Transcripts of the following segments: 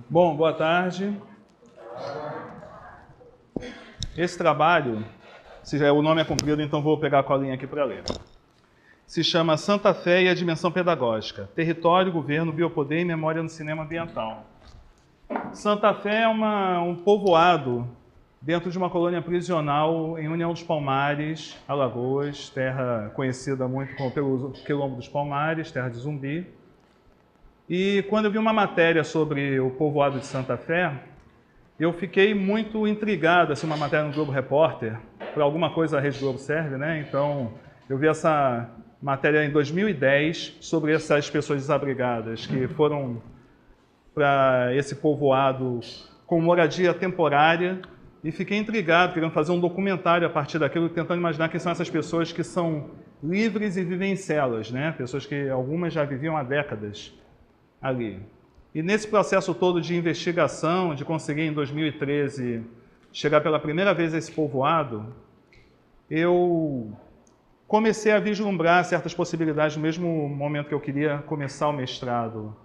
Bom, boa tarde. Esse trabalho, o nome é comprido, então vou pegar a colinha aqui para ler. Se chama Santa Fé e a Dimensão Pedagógica, Território, Governo, Biopoder e Memória no Cinema Ambiental. Santa Fé é um povoado dentro de uma colônia prisional em União dos Palmares, Alagoas, terra conhecida muito pelo Quilombo dos Palmares, terra de Zumbi. E quando eu vi uma matéria sobre o povoado de Santa Fé, eu fiquei muito intrigado, assim, uma matéria no Globo Repórter, para alguma coisa a Rede Globo serve, né? Então, eu vi essa matéria em 2010 sobre essas pessoas desabrigadas que foram para esse povoado com moradia temporária e fiquei intrigado, querendo fazer um documentário a partir daquilo, tentando imaginar quem são essas pessoas que são livres e vivem em celas, né? Pessoas que algumas já viviam há décadas ali. E nesse processo todo de investigação, de conseguir em 2013 chegar pela primeira vez a esse povoado, eu comecei a vislumbrar certas possibilidades no mesmo momento que eu queria começar o mestrado,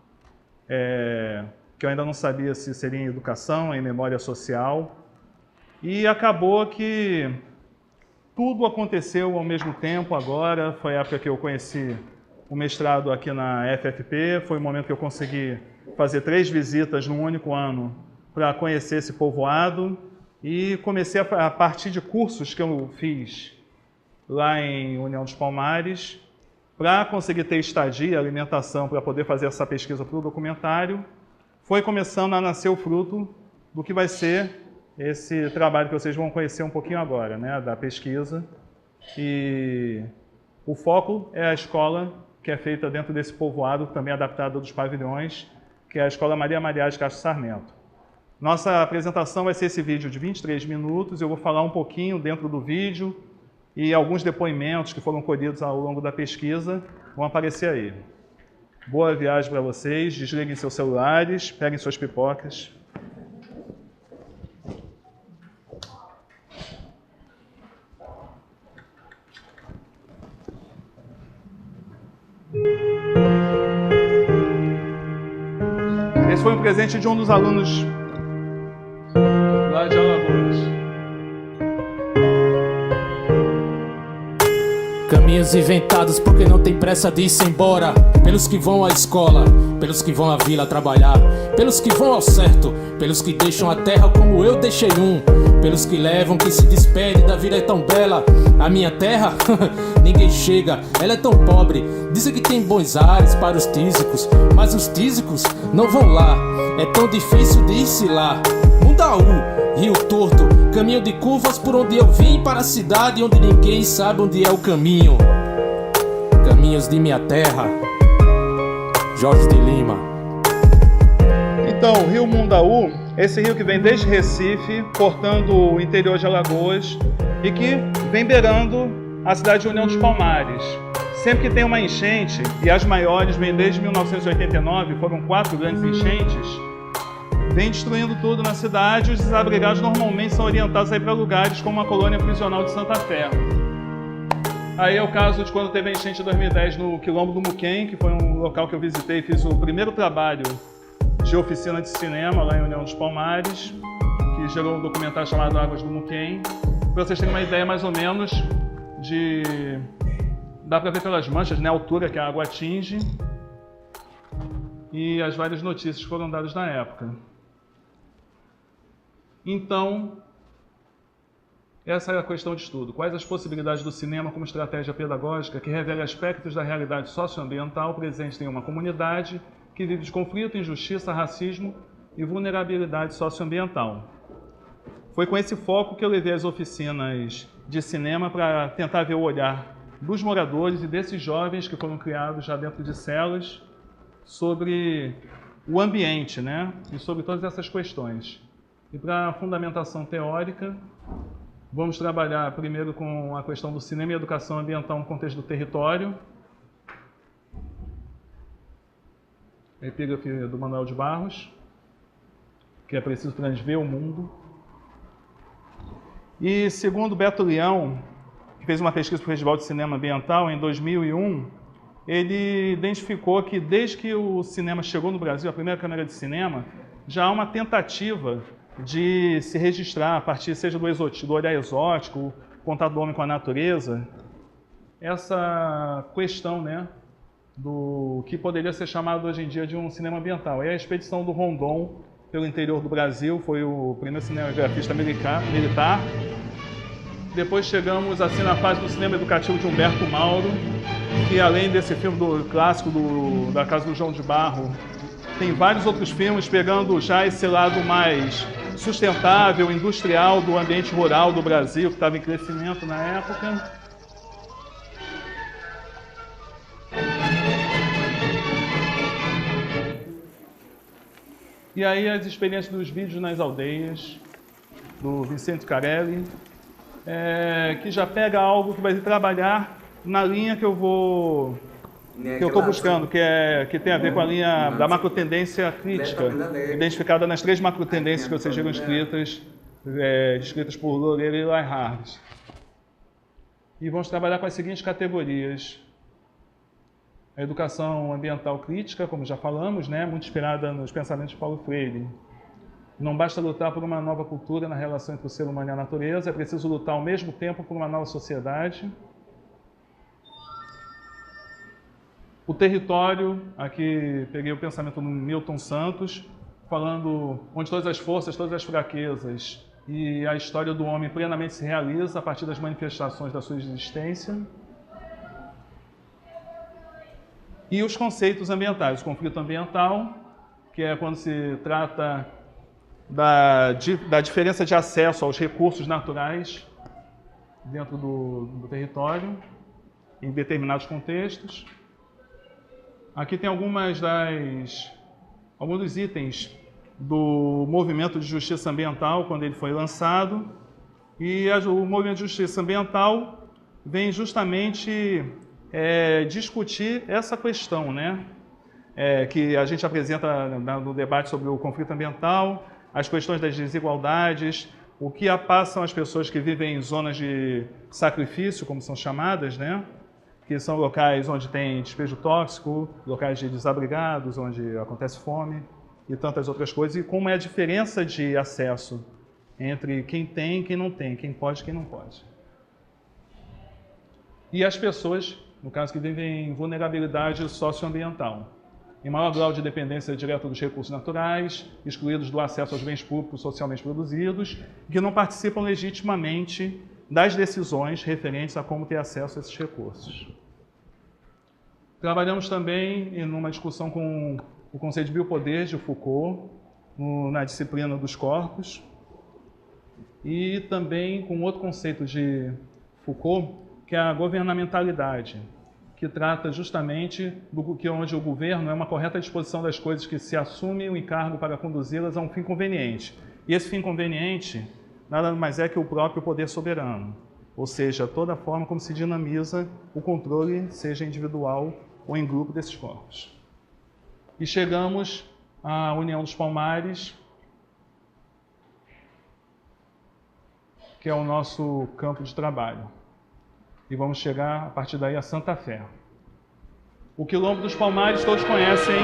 que eu ainda não sabia se seria em educação, em memória social, e acabou que tudo aconteceu ao mesmo tempo agora. Foi a época que eu conheci o mestrado aqui na FFP, foi o momento que eu consegui fazer 3 visitas num único ano para conhecer esse povoado e comecei a partir de cursos que eu fiz lá em União dos Palmares, para conseguir ter estadia, alimentação, para poder fazer essa pesquisa para o documentário, foi começando a nascer o fruto do que vai ser esse trabalho que vocês vão conhecer um pouquinho agora, né, da pesquisa. E o foco é a escola que é feita dentro desse povoado, também adaptada dos pavilhões, que é a Escola Maria Mariaz de Castro Sarmento. Nossa apresentação vai ser esse vídeo de 23 minutos, eu vou falar um pouquinho dentro do vídeo e alguns depoimentos que foram colhidos ao longo da pesquisa vão aparecer aí. Boa viagem para vocês, desliguem seus celulares, peguem suas pipocas. Esse foi um presente de um dos alunos lá de Alagoas. Caminhos inventados porque não tem pressa de ir-se embora. Pelos que vão à escola, pelos que vão à vila trabalhar, pelos que vão ao certo, pelos que deixam a terra como eu deixei pelos que levam, que se despede da vida é tão bela. A minha terra, ninguém chega, ela é tão pobre. Dizem que tem bons ares para os tísicos, mas os tísicos não vão lá. É tão difícil de ir-se lá. Mundaú, Rio Torto, caminho de curvas por onde eu vim para a cidade onde ninguém sabe onde é o caminho. Caminhos de minha terra. Jorge de Lima. Então, o Rio Mundaú, esse rio que vem desde Recife, cortando o interior de Alagoas e que vem beirando a cidade de União dos Palmares. Sempre que tem uma enchente, e as maiores vêm desde 1989, foram 4 grandes enchentes, vem destruindo tudo na cidade. Os desabrigados normalmente são orientados a ir para lugares como a colônia prisional de Santa Fé. Aí é o caso de quando teve a enchente em 2010 no Quilombo do Muquem, que foi um local que eu visitei e fiz o primeiro trabalho de oficina de cinema lá em União dos Palmares, que gerou um documentário chamado Águas do Muquem. Para vocês terem uma ideia mais ou menos de... Dá para ver pelas manchas, né, a altura que a água atinge e as várias notícias que foram dadas na época. Então, essa é a questão de estudo. Quais as possibilidades do cinema como estratégia pedagógica que revela aspectos da realidade socioambiental presente em uma comunidade que vive de conflito, injustiça, racismo e vulnerabilidade socioambiental? Foi com esse foco que eu levei as oficinas de cinema para tentar ver o olhar dos moradores e desses jovens que foram criados já dentro de celas sobre o ambiente, né? E sobre todas essas questões. E para a fundamentação teórica, vamos trabalhar primeiro com a questão do cinema e educação ambiental no contexto do território. Epígrafe do Manuel de Barros, que é preciso transver o mundo. E segundo Beto Leão, que fez uma pesquisa para o Festival de Cinema Ambiental em 2001, ele identificou que desde que o cinema chegou no Brasil, a primeira câmera de cinema, já há uma tentativa de se registrar, a partir seja do olhar exótico, contato do homem com a natureza, essa questão, né, do que poderia ser chamado hoje em dia de um cinema ambiental. É a expedição do Rondon pelo interior do Brasil, foi o primeiro cinegrafista militar. Depois chegamos assim na fase do cinema educativo de Humberto Mauro, que além desse filme do clássico da Casa do João de Barro, tem vários outros filmes pegando já esse lado mais sustentável, industrial do ambiente rural do Brasil, que estava em crescimento na época. E aí as experiências dos vídeos nas aldeias, do Vicente Carelli, que já pega algo que vai trabalhar na linha que eu estou buscando, que tem a ver com a linha da macrotendência crítica, identificada nas 3 macrotendências que vocês viram descritas por Loureiro e Leihard. E vamos trabalhar com as seguintes categorias. A educação ambiental crítica, como já falamos, né, muito inspirada nos pensamentos de Paulo Freire. Não basta lutar por uma nova cultura na relação entre o ser humano e a natureza, é preciso lutar ao mesmo tempo por uma nova sociedade. O território, aqui peguei o pensamento do Milton Santos, falando onde todas as forças, todas as fraquezas e a história do homem plenamente se realiza a partir das manifestações da sua existência. E os conceitos ambientais, o conflito ambiental, que é quando se trata da diferença de acesso aos recursos naturais dentro do território, em determinados contextos. Aqui tem alguns dos itens do movimento de justiça ambiental, quando ele foi lançado. E o movimento de justiça ambiental vem justamente discutir essa questão, né? Que a gente apresenta no debate sobre o conflito ambiental, as questões das desigualdades, o que passam as pessoas que vivem em zonas de sacrifício, como são chamadas, né? Que são locais onde tem despejo tóxico, locais de desabrigados, onde acontece fome e tantas outras coisas, e como é a diferença de acesso entre quem tem e quem não tem, quem pode e quem não pode. E as pessoas, no caso, que vivem em vulnerabilidade socioambiental, em maior grau de dependência direta dos recursos naturais, excluídos do acesso aos bens públicos socialmente produzidos, que não participam legitimamente das decisões referentes a como ter acesso a esses recursos. Trabalhamos também em uma discussão com o conceito de biopoder de Foucault, na disciplina dos corpos, e também com outro conceito de Foucault, que é a governamentalidade, que trata justamente onde o governo é uma correta disposição das coisas que se assume o encargo para conduzi-las a um fim conveniente. E esse fim conveniente nada mais é que o próprio poder soberano, ou seja, toda a forma como se dinamiza o controle, seja individual ou em grupo desses corpos. E chegamos à União dos Palmares, que é o nosso campo de trabalho. E vamos chegar, a partir daí, a Santa Fé. O Quilombo dos Palmares, todos conhecem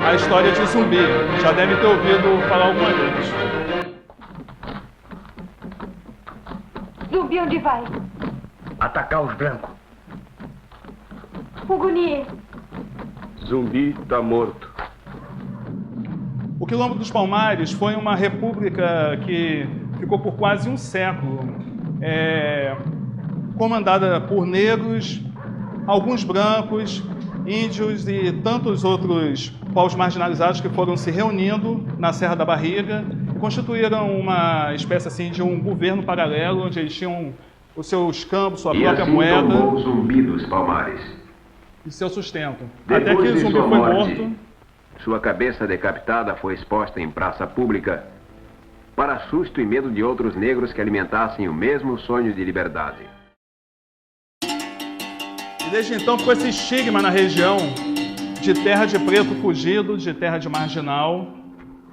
a história de Zumbi. Já devem ter ouvido falar alguma vez. Zumbi, onde vai? Atacar os brancos. Puguni. Zumbi está morto. O Quilombo dos Palmares foi uma república que ficou por quase um século comandada por negros, alguns brancos, índios e tantos outros povos marginalizados que foram se reunindo na Serra da Barriga e constituíram uma espécie assim de um governo paralelo, onde eles tinham os seus campos, sua própria moeda. Tomou o Zumbi dos Palmares. E seu sustento. Depois até que o Zumbi foi morto. Sua cabeça decapitada foi exposta em praça pública para susto e medo de outros negros que alimentassem o mesmo sonho de liberdade. E desde então ficou esse estigma na região de terra de preto fugido, de terra de marginal,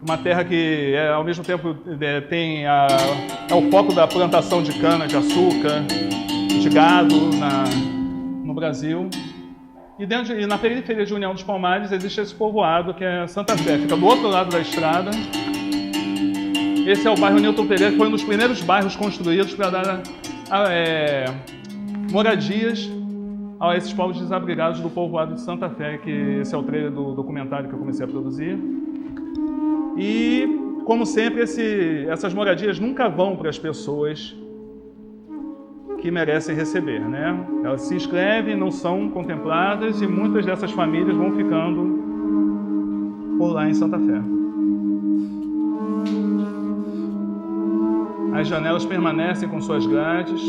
uma terra que ao mesmo tempo é o foco da plantação de cana, de açúcar, de gado no Brasil. E na periferia de União dos Palmares existe esse povoado que é Santa Fé, fica do outro lado da estrada. Esse é o bairro Newton Pereira, que foi um dos primeiros bairros construídos para dar moradias a esses povos desabrigados do povoado de Santa Fé, que esse é o trailer do documentário que eu comecei a produzir. E, como sempre, essas moradias nunca vão para as pessoas que merecem receber, né? Elas se inscrevem, não são contempladas e muitas dessas famílias vão ficando por lá em Santa Fé. As janelas permanecem com suas grades.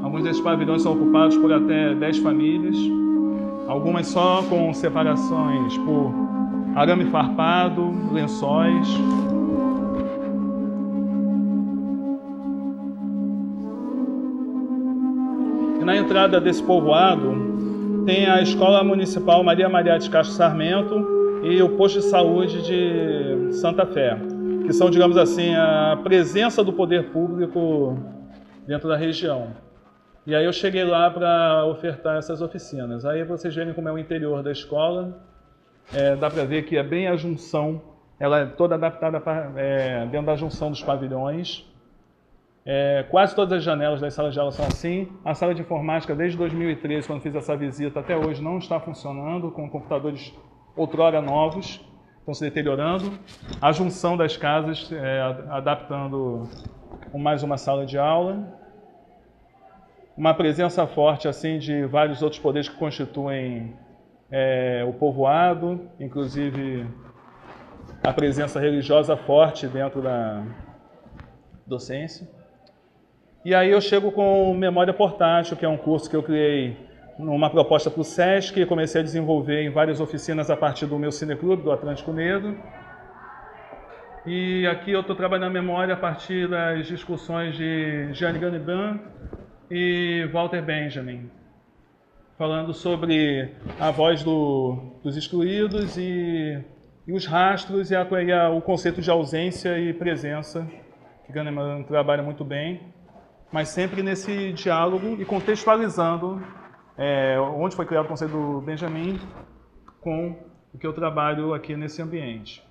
Alguns desses pavilhões são ocupados por até 10 famílias, algumas só com separações por arame farpado, lençóis. E na entrada desse povoado tem a Escola Municipal Maria de Castro Sarmento e o Posto de Saúde de Santa Fé, que são, digamos assim, a presença do poder público dentro da região. E aí eu cheguei lá para ofertar essas oficinas. Aí vocês verem como é o interior da escola. Dá para ver que é bem a junção, ela é toda adaptada dentro da junção dos pavilhões. Quase todas as janelas das salas de aula são assim. A sala de informática, desde 2013, quando fiz essa visita, até hoje não está funcionando, com computadores outrora novos, estão se deteriorando. A junção das casas, adaptando mais uma sala de aula. Uma presença forte assim de vários outros poderes que constituem o povoado, inclusive a presença religiosa forte dentro da docência. E aí eu chego com Memória Portátil, que é um curso que eu criei numa proposta para o SESC, e comecei a desenvolver em várias oficinas a partir do meu cineclube, do Atlântico Negro. E aqui eu estou trabalhando a memória a partir das discussões de Jeanne Ganiban e Walter Benjamin, falando sobre a voz dos excluídos e os rastros e o conceito de ausência e presença, que Ganiban trabalha muito bem, mas sempre nesse diálogo e contextualizando onde foi criado o conceito do Benjamin com o que eu trabalho aqui nesse ambiente.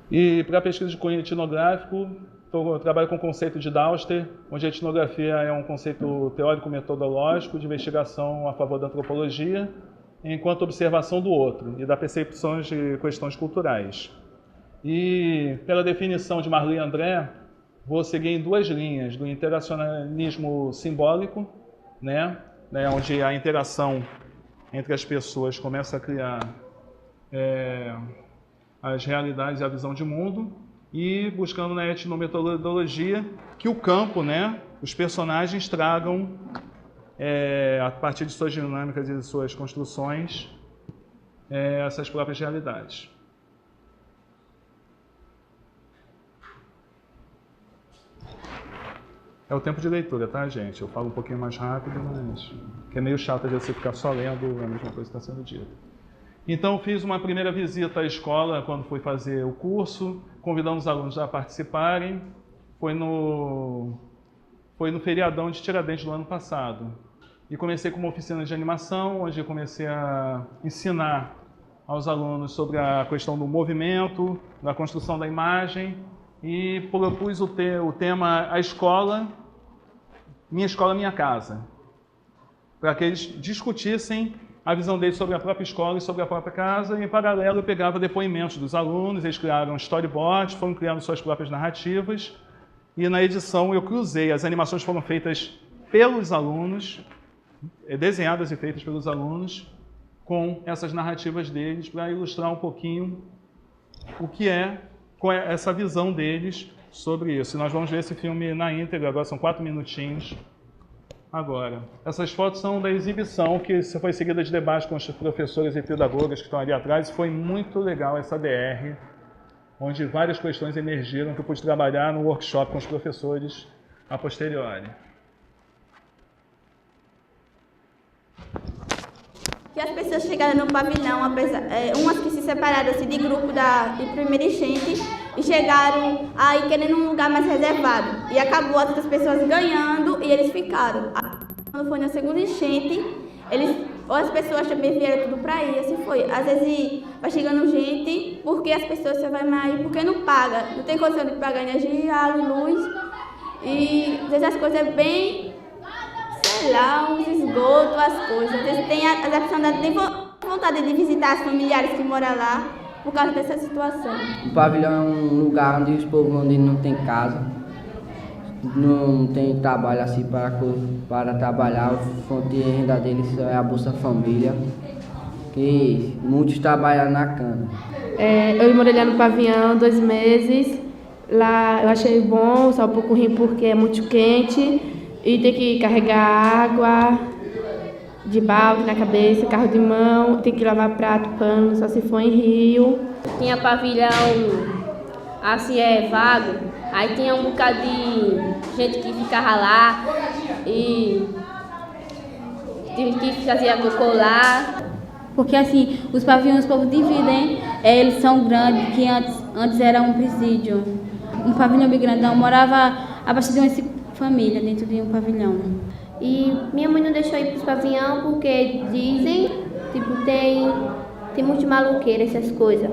E para a pesquisa de cunho etnográfico, eu trabalho com o conceito de Dauster, onde a etnografia é um conceito teórico-metodológico de investigação a favor da antropologia, enquanto observação do outro e da percepção de questões culturais. E, pela definição de Marli André, vou seguir em duas linhas, do interacionalismo simbólico, onde a interação entre as pessoas começa a criar as realidades e a visão de mundo, e buscando na etnometodologia que o campo, os personagens tragam, a partir de suas dinâmicas e de suas construções, essas próprias realidades. É o tempo de leitura, tá, gente? Eu falo um pouquinho mais rápido, mas que é meio chato de você ficar só lendo a mesma coisa que está sendo dita. Então, fiz uma primeira visita à escola quando fui fazer o curso, convidando os alunos a participarem. Foi no feriadão de Tiradentes do ano passado. E comecei com uma oficina de animação, onde eu comecei a ensinar aos alunos sobre a questão do movimento, da construção da imagem, e propus o tema A Escola, Minha Casa, para que eles discutissem a visão deles sobre a própria escola e sobre a própria casa, e em paralelo eu pegava depoimentos dos alunos, eles criaram storyboards, foram criando suas próprias narrativas, e na edição eu cruzei, as animações foram feitas pelos alunos, desenhadas e feitas pelos alunos, com essas narrativas deles, para ilustrar um pouquinho o que com essa visão deles sobre isso. E nós vamos ver esse filme na íntegra, agora são 4 minutinhos. Agora, essas fotos são da exibição que foi seguida de debate com os professores e pedagogas que estão ali atrás. Foi muito legal essa DR, onde várias questões emergiram que eu pude trabalhar no workshop com os professores a posteriori. Que as pessoas chegaram no pavilhão, umas que se separaram assim, de grupo de primeira enchente e chegaram aí querendo um lugar mais reservado. E acabou as outras pessoas ganhando e aí eles ficaram. Quando foi na segunda enchente, as pessoas também vieram tudo para aí, assim foi. Às vezes vai chegando gente, porque as pessoas só vai mais, porque não paga, não tem condição de pagar energia, água e luz. E às vezes as coisas é bem, sei lá, uns esgotos, as coisas. Às vezes tem as pessoas não têm vontade de visitar os familiares que moram lá por causa dessa situação. O pavilhão é um lugar onde os povos onde não tem casa, não tem trabalho assim para trabalhar. A fonte de renda deles só é a Bolsa Família, que muitos trabalham na cana. Eu morei lá no pavilhão 2 meses. Lá eu achei bom, só um pouco ruim porque é muito quente e tem que carregar água de balde na cabeça, carro de mão, tem que lavar prato, pano, só se for em rio. Tinha pavilhão assim vago, aí tinha um bocado de gente que ficava lá e que fazia cocô lá. Porque assim, os pavilhões o povo dividem, eles são grandes, que antes era um presídio. Um pavilhão bem grandão, morava abaixo de 11 famílias dentro de um pavilhão. E minha mãe não deixou ir para os pavilhão porque dizem, tipo, tem muito maloqueiro, essas coisas.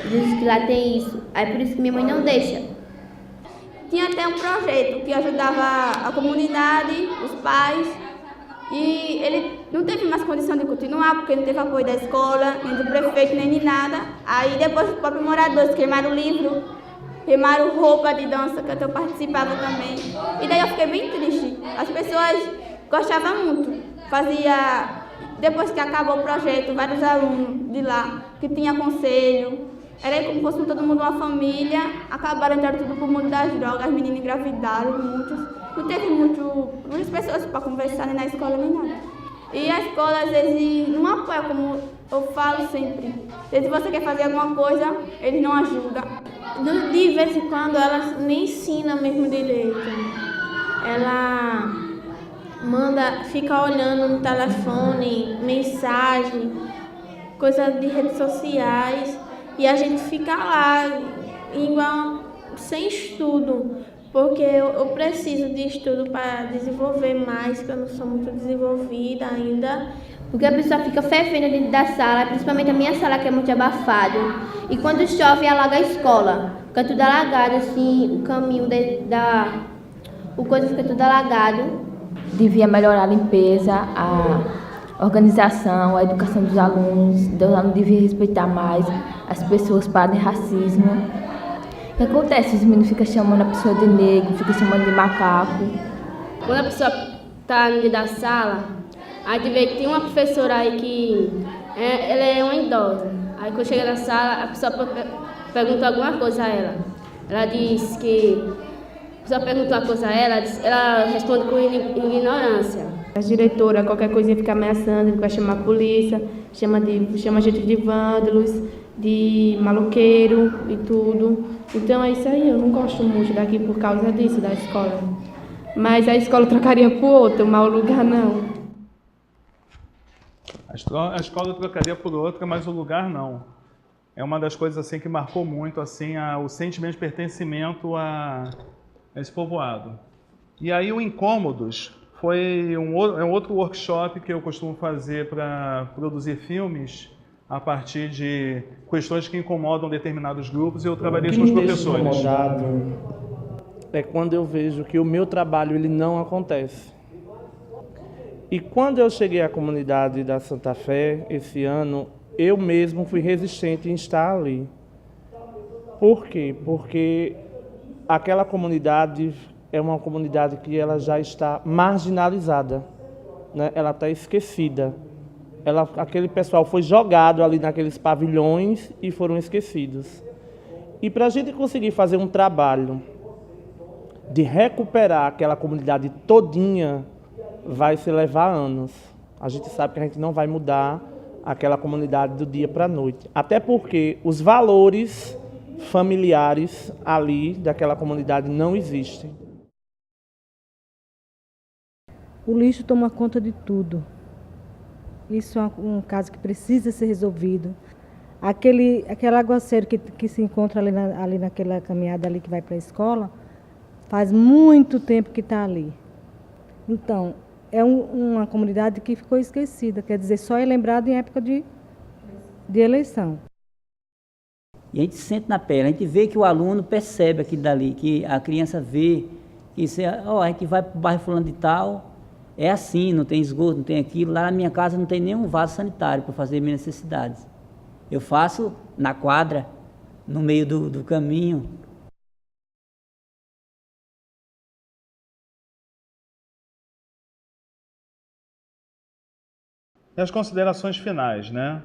Dizem que lá tem isso, aí por isso que minha mãe não deixa. Tinha até um projeto que ajudava a comunidade, os pais, e ele não teve mais condição de continuar, porque não teve apoio da escola, nem do prefeito, nem de nada. Aí depois os próprios moradores queimaram o livro, queimaram roupa de dança, que eu participava também. E daí eu fiquei bem triste. As pessoas gostavam muito. Depois que acabou o projeto, vários alunos de lá, que tinha conselho, era como se fosse todo mundo uma família, acabaram entrando tudo pro mundo das drogas, as meninas engravidaram, muitos. Não teve muitas pessoas para conversar nem na escola nem nada. E a escola às vezes não apoia, como eu falo sempre. Às vezes você quer fazer alguma coisa, eles não ajudam. De vez em quando ela nem ensina mesmo direito. Ela fica olhando no telefone, mensagem, coisas de redes sociais, e a gente fica lá igual sem estudo. Porque eu preciso de estudo para desenvolver mais, que eu não sou muito desenvolvida ainda. Porque a pessoa fica fervendo dentro da sala, principalmente a minha sala que é muito abafado. E quando chove, alaga a escola. Fica tudo alagado, assim, o caminho o coisa fica tudo alagado. Devia melhorar a limpeza, a organização, a educação dos alunos. Os alunos deviam respeitar mais as pessoas, para de racismo. O que acontece? Os meninos ficam chamando a pessoa de negro, ficam chamando de macaco. Quando a pessoa está no meio da sala, aí tu vê que tem uma professora aí que ela é uma idosa. Aí quando chega na sala, a pessoa pergunta alguma coisa a ela. Ela diz que a pessoa perguntou uma coisa a ela, ela responde com ignorância. A diretora, qualquer coisinha, fica ameaçando, vai chamar a polícia, chama a gente de vândalos, de maloqueiro e tudo. Então é isso aí, eu não gosto muito daqui por causa disso, da escola. Mas a escola trocaria por outra, o mau lugar não. A escola trocaria por outra, mas o lugar não. É uma das coisas assim que marcou muito assim o sentimento de pertencimento a esse povoado. E aí o Incômodos foi um outro workshop que eu costumo fazer para produzir filmes a partir de questões que incomodam determinados grupos, e eu trabalhei com os professores. O que me deixa incomodado é quando eu vejo que o meu trabalho ele não acontece. E quando eu cheguei à comunidade da Santa Fé, esse ano, eu mesmo fui resistente em estar ali. Por quê? Porque aquela comunidade é uma comunidade que ela já está marginalizada, né? Ela está esquecida. Aquele pessoal foi jogado ali naqueles pavilhões e foram esquecidos. E para a gente conseguir fazer um trabalho de recuperar aquela comunidade todinha, vai se levar anos. A gente sabe que a gente não vai mudar aquela comunidade do dia para a noite. Até porque os valores familiares ali daquela comunidade não existem. O lixo toma conta de tudo. Isso é um caso que precisa ser resolvido. Aquele aguaceiro que se encontra ali naquela caminhada ali que vai para a escola, faz muito tempo que está ali. Então, é uma comunidade que ficou esquecida, quer dizer, só é lembrado em época de eleição. E a gente sente na pele, a gente vê que o aluno percebe aquilo dali, que a criança vê, que isso é, a gente vai para o bairro fulano de tal, é assim, não tem esgoto, não tem aquilo. Lá na minha casa não tem nenhum vaso sanitário para fazer minhas necessidades. Eu faço na quadra, no meio do caminho. E as considerações finais, né?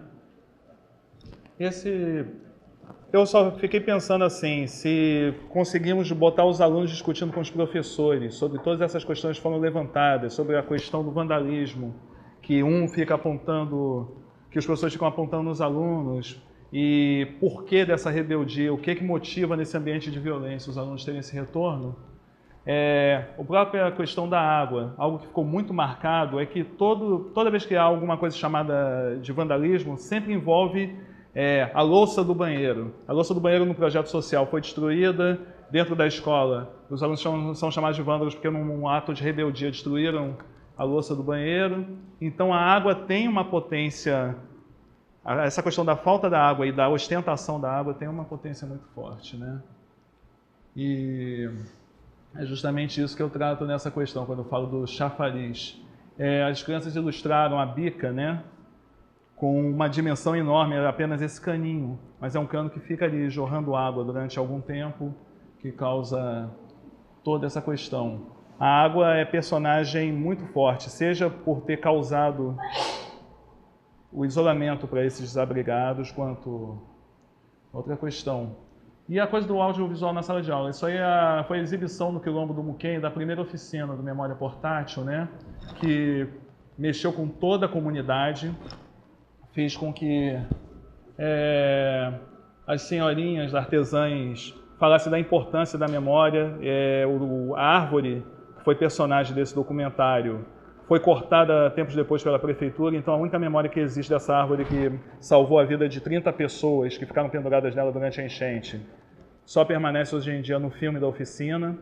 Eu só fiquei pensando assim, se conseguimos botar os alunos discutindo com os professores sobre todas essas questões que foram levantadas, sobre a questão do vandalismo, que fica apontando, que os professores ficam apontando nos alunos, e por que dessa rebeldia, o que motiva nesse ambiente de violência os alunos terem esse retorno. A própria questão da água, algo que ficou muito marcado é que toda vez que há alguma coisa chamada de vandalismo, sempre envolve a louça do banheiro. A louça do banheiro no projeto social foi destruída dentro da escola. Os alunos são chamados de vândalos porque num ato de rebeldia destruíram a louça do banheiro. Então a água tem uma potência, essa questão da falta da água e da ostentação da água tem uma potência muito forte, né? E é justamente isso que eu trato nessa questão, quando eu falo do chafariz. As crianças ilustraram a bica, né, com uma dimensão enorme, era apenas esse caninho, mas é um cano que fica ali jorrando água durante algum tempo, que causa toda essa questão. A água é personagem muito forte, seja por ter causado o isolamento para esses desabrigados, quanto outra questão. E a coisa do audiovisual na sala de aula, isso aí foi a exibição no Quilombo do Muquem, da primeira oficina do Memória Portátil, né, que mexeu com toda a comunidade, fez com que as senhorinhas artesãs falassem da importância da memória. A árvore, que foi personagem desse documentário, foi cortada tempos depois pela prefeitura, então a única memória que existe dessa árvore que salvou a vida de 30 pessoas que ficaram penduradas nela durante a enchente, só permanece hoje em dia no filme da oficina.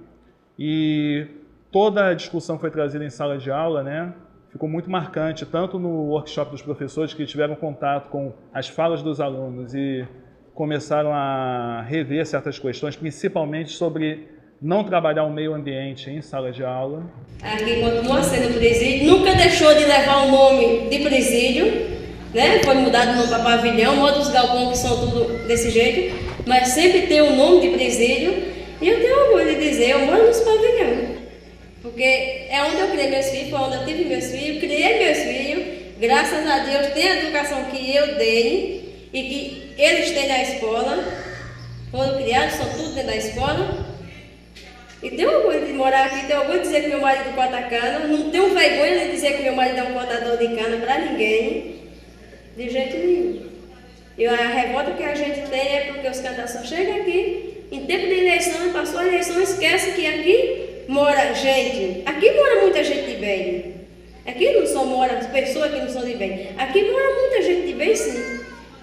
E toda a discussão foi trazida em sala de aula, né? Ficou muito marcante, tanto no workshop dos professores, que tiveram contato com as falas dos alunos e começaram a rever certas questões, principalmente sobre não trabalhar o meio ambiente em sala de aula. Aqui continua sendo presídio, nunca deixou de levar o nome de presídio, né? Foi mudado o nome para pavilhão, outros galpões que são tudo desse jeito, mas sempre tem o nome de presídio, e eu tenho orgulho de dizer, eu moro nos pavilhões. Porque é onde eu criei meus filhos, foi onde eu tive meus filhos, criei meus filhos, graças a Deus tem a educação que eu dei e que eles têm na escola, foram criados, são tudo dentro da escola. E tenho orgulho de morar aqui, tenho orgulho de dizer que meu marido corta cana, não tenho vergonha de dizer que meu marido é um cortador de cana para ninguém, de jeito nenhum. E a revolta que a gente tem é porque os cantados só chegam aqui, em tempo de eleição, passou a eleição, esquece que aqui mora gente, aqui mora muita gente de bem. Aqui não só mora pessoas que não são de bem. Aqui mora muita gente de bem, sim.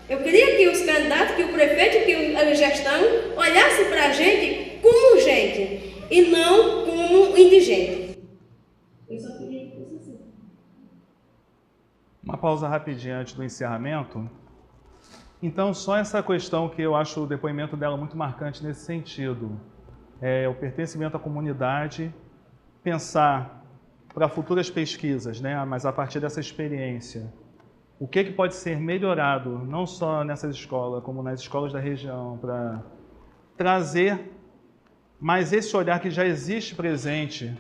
Eu queria que os candidatos, que o prefeito, que a gestão olhasse para a gente como gente e não como indigente. Eu só queria que fosse assim. Uma pausa rapidinha antes do encerramento. Então, só essa questão que eu acho o depoimento dela muito marcante nesse sentido. O pertencimento à comunidade, pensar para futuras pesquisas, né, mas a partir dessa experiência, o que pode ser melhorado, não só nessas escolas, como nas escolas da região, para trazer mais esse olhar que já existe presente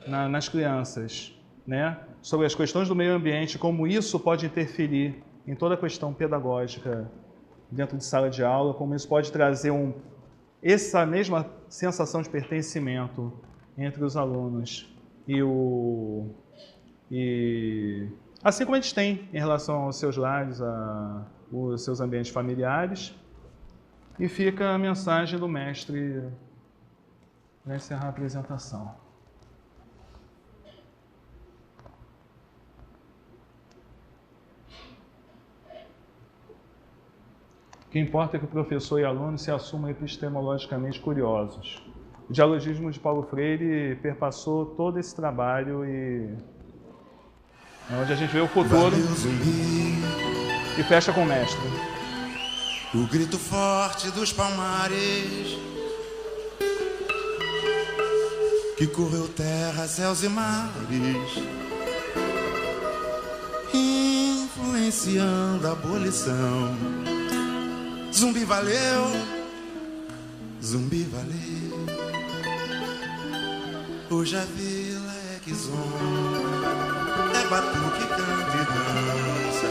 nas crianças, né, sobre as questões do meio ambiente, como isso pode interferir em toda a questão pedagógica dentro de sala de aula, como isso pode trazer essa mesma sensação de pertencimento entre os alunos assim como a gente tem em relação aos seus lares, os seus ambientes familiares. E fica a mensagem do mestre para encerrar a apresentação. O que importa é que o professor e aluno se assumam epistemologicamente curiosos. O dialogismo de Paulo Freire perpassou todo esse trabalho e é onde a gente vê o futuro. E fecha com o mestre. O grito forte dos palmares que correu terra, céus e mares, influenciando a abolição. Zumbi valeu, Zumbi valeu. Hoje a vila é que zomba, é batuque, canta e dança,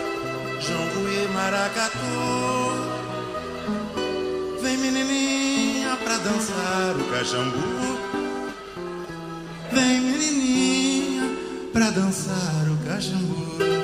jongo e maracatu. Vem menininha pra dançar o cachambu. Vem menininha pra dançar o cachambu.